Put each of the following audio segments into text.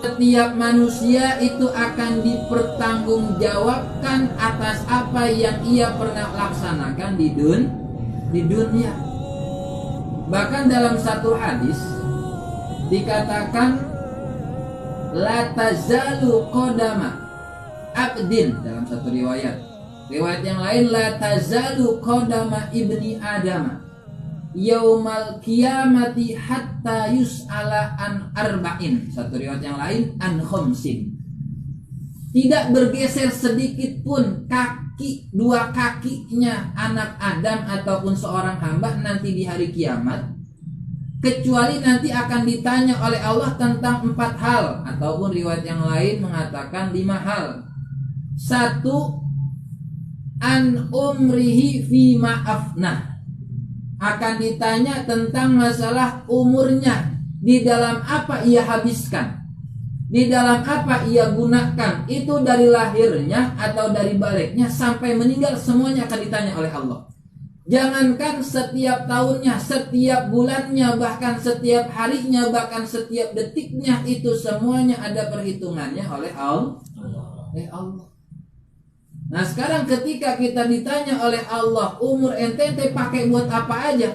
Setiap manusia itu akan dipertanggungjawabkan atas apa yang ia pernah laksanakan di dunia. Bahkan dalam satu hadis dikatakan la tazalu qadama abdin, dalam satu riwayat yang lain la tazalu qadama ibni adama yaumal qiyamati hatta yus'ala an arba'in. Satu riwayat yang lain an khamsin. Tidak bergeser sedikit pun dua kakinya anak Adam ataupun seorang hamba nanti di hari kiamat, kecuali nanti akan ditanya oleh Allah tentang 4 hal, ataupun riwayat yang lain mengatakan 5 hal. 1, an umrihi fima afnah, akan ditanya tentang masalah umurnya, di dalam apa ia habiskan, di dalam apa ia gunakan, itu dari lahirnya atau dari baliknya sampai meninggal, semuanya akan ditanya oleh Allah. Jangankan setiap tahunnya, setiap bulannya, bahkan setiap harinya, bahkan setiap detiknya, itu semuanya ada perhitungannya oleh Allah. Nah sekarang ketika kita ditanya oleh Allah, umur ente pakai buat apa aja?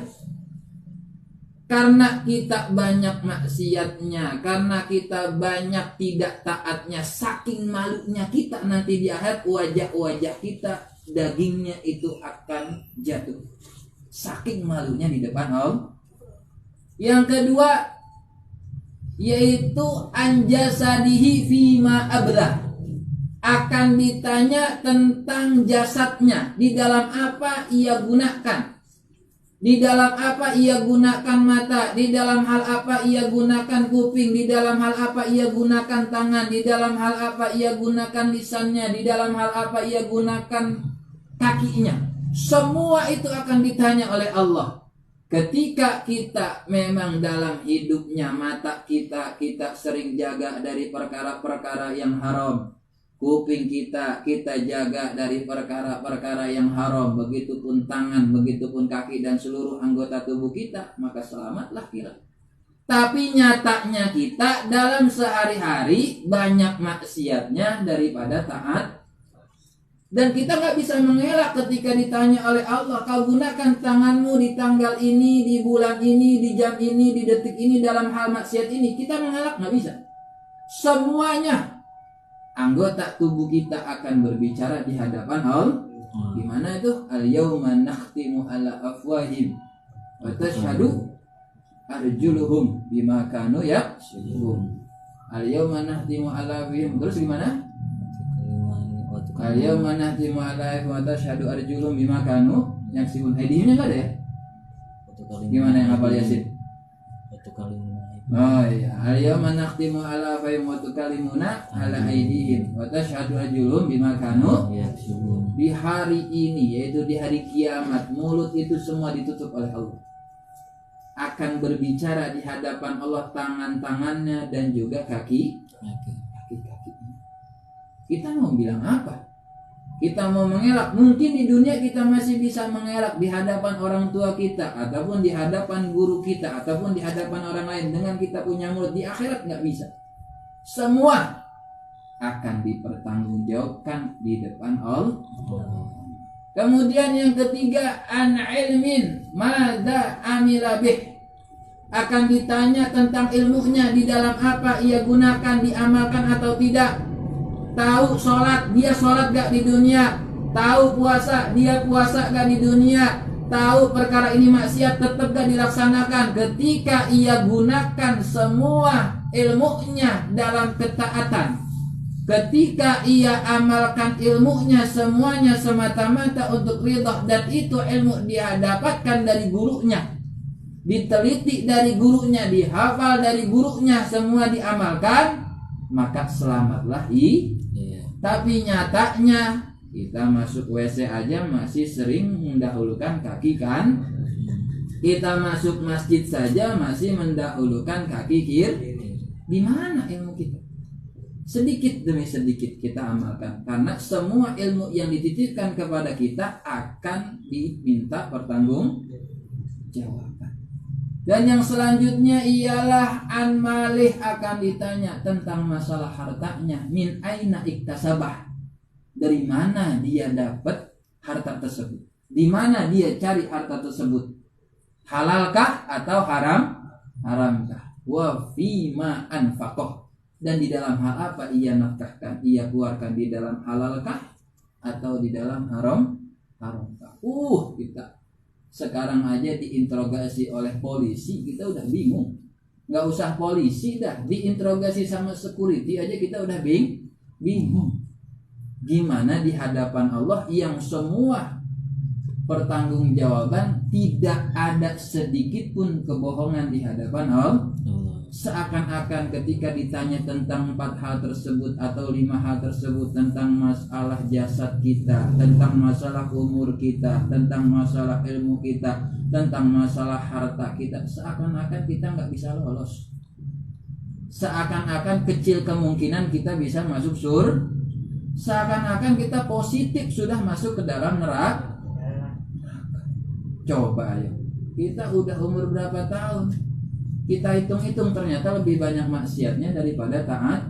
Karena kita banyak maksiatnya, karena kita banyak tidak taatnya, saking malunya kita nanti di akhirat, wajah-wajah kita dagingnya itu akan jatuh, saking malunya di depan Allah. Yang kedua yaitu anjasadihi fima ablah, akan ditanya tentang jasadnya, di dalam apa ia gunakan, di dalam apa ia gunakan mata, di dalam hal apa ia gunakan kuping, di dalam hal apa ia gunakan tangan, di dalam hal apa ia gunakan lisannya, di dalam hal apa ia gunakan kakinya. Semua itu akan ditanya oleh Allah. Ketika kita memang dalam hidupnya mata kita sering jaga dari perkara-perkara yang haram, kuping kita jaga dari perkara-perkara yang haram, begitupun tangan, begitupun kaki dan seluruh anggota tubuh kita, maka selamatlah kita. Tapi nyatanya kita dalam sehari-hari banyak maksiatnya daripada taat. Dan kita gak bisa mengelak ketika ditanya oleh Allah, kau gunakan tanganmu di tanggal ini, di bulan ini, di jam ini, di detik ini dalam hal maksiat ini. Kita mengelak gak bisa. Semuanya anggota tubuh kita akan berbicara di hadapan Allah. Gimana itu? Al-yawma nakhtimu ala afwahim wa tashhadu arjuluhum bima kanu yaksibun. Al-yawma nakhtimu ala afwahim. Terus gimana? Al-yawma nakhtimu ala afwahim wa tashhadu arjuluhum bima kanu yaksibun. Aidihimnya enggak ada ya? Gimana yang hafal Yasin? Oh iya, al-yawma nakhtimu ala afwahihim wa tukallimuna ala aydihim wa tashhadu arjuluhum bima kanu yaksibun. Di hari ini, yaitu di hari kiamat, mulut itu semua ditutup oleh Allah. Akan berbicara di hadapan Allah tangan-tangannya dan juga kaki-kakinya. Kita mau bilang apa? Kita mau mengelak, mungkin di dunia kita masih bisa mengelak di hadapan orang tua kita, ataupun di hadapan guru kita, ataupun di hadapan orang lain dengan kita punya mulut. Di akhirat nggak bisa. Semua akan dipertanggungjawabkan di depan Allah. Kemudian yang ketiga, an ilmin madza amila bih, akan ditanya tentang ilmunya, di dalam apa ia gunakan, diamalkan atau tidak. Tahu sholat, dia sholat gak di dunia. Tahu puasa, dia puasa gak di dunia. Tahu perkara ini maksiat, tetap gak dilaksanakan. Ketika ia gunakan semua ilmunya dalam ketaatan, ketika ia amalkan ilmunya semuanya semata-mata untuk ridha, dan itu ilmu dia dapatkan dari gurunya, diteliti dari gurunya, dihafal dari gurunya, semua diamalkan, maka selamatlah Tapi nyatanya kita masuk WC aja masih sering mendahulukan kaki kan? Kita masuk masjid saja masih mendahulukan kaki kiri. Di mana ilmu kita? Sedikit demi sedikit kita amalkan, karena semua ilmu yang dititipkan kepada kita akan diminta pertanggungjawaban. Dan yang selanjutnya ialah an malih, akan ditanya tentang masalah hartanya. Min aina iktasabah, dari mana dia dapat harta tersebut, di mana dia cari harta tersebut, halalkah atau haramkah, wa fima anfaqah, dan di dalam hal apa ia nafkahkan, ia keluarkan, di dalam halalkah atau di dalam haramkah. Kita sekarang aja diinterogasi oleh polisi kita udah bingung. Nggak usah polisi dah, diinterogasi sama security aja kita udah bingung. Gimana di hadapan Allah yang semua pertanggungjawaban, tidak ada sedikit pun kebohongan di hadapan Allah. Seakan-akan ketika ditanya tentang 4 hal tersebut atau 5 hal tersebut, tentang masalah jasad kita, tentang masalah umur kita, tentang masalah ilmu kita, tentang masalah harta kita, seakan-akan kita nggak bisa lolos. Seakan-akan kecil kemungkinan kita bisa masuk surga. Seakan-akan kita positif sudah masuk ke dalam neraka. Coba ayo, kita udah umur berapa tahun? Kita hitung-hitung ternyata lebih banyak maksiatnya daripada taat.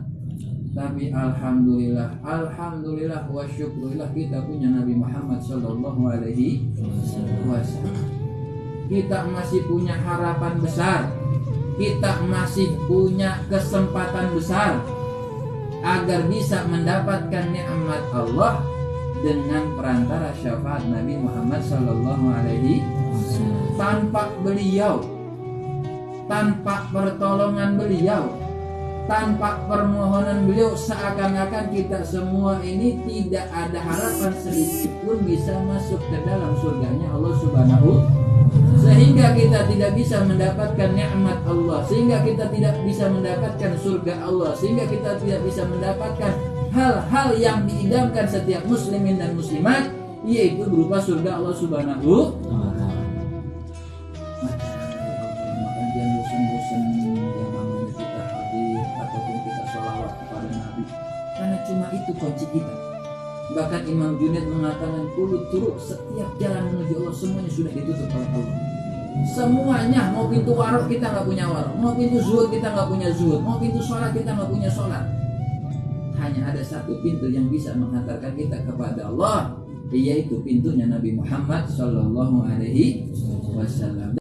Tapi alhamdulillah wa syukurillah, kita punya Nabi Muhammad sallallahu alaihi wasallam. Kita masih punya harapan besar. Kita masih punya kesempatan besar agar bisa mendapatkan nikmat Allah dengan perantara syafaat Nabi Muhammad sallallahu alaihi wasallam. Tanpa beliau, tanpa pertolongan beliau, tanpa permohonan beliau, seakan-akan kita semua ini tidak ada harapan sedikit pun bisa masuk ke dalam surganya Allah Subhanahu. Sehingga kita tidak bisa mendapatkan nikmat Allah, sehingga kita tidak bisa mendapatkan surga Allah, sehingga kita tidak bisa mendapatkan hal-hal yang diidamkan setiap muslimin dan muslimat, yaitu berupa surga Allah Subhanahu. Jangan bosan-bosan yang namanya kita hadir ataupun kita sholawat kepada Nabi, karena cuma itu kunci kita. Bahkan Imam Junaid mengatakan, kullu turuk, setiap jalan menuju Allah semuanya sudah ditutup oleh Allah. Semuanya, mau pintu warok kita nggak punya warok, mau pintu zuhud kita nggak punya zuhud, mau pintu sholat kita nggak punya sholat. Hanya ada satu pintu yang bisa menghantarkan kita kepada Allah, yaitu pintunya Nabi Muhammad Sallallahu Alaihi Wasallam.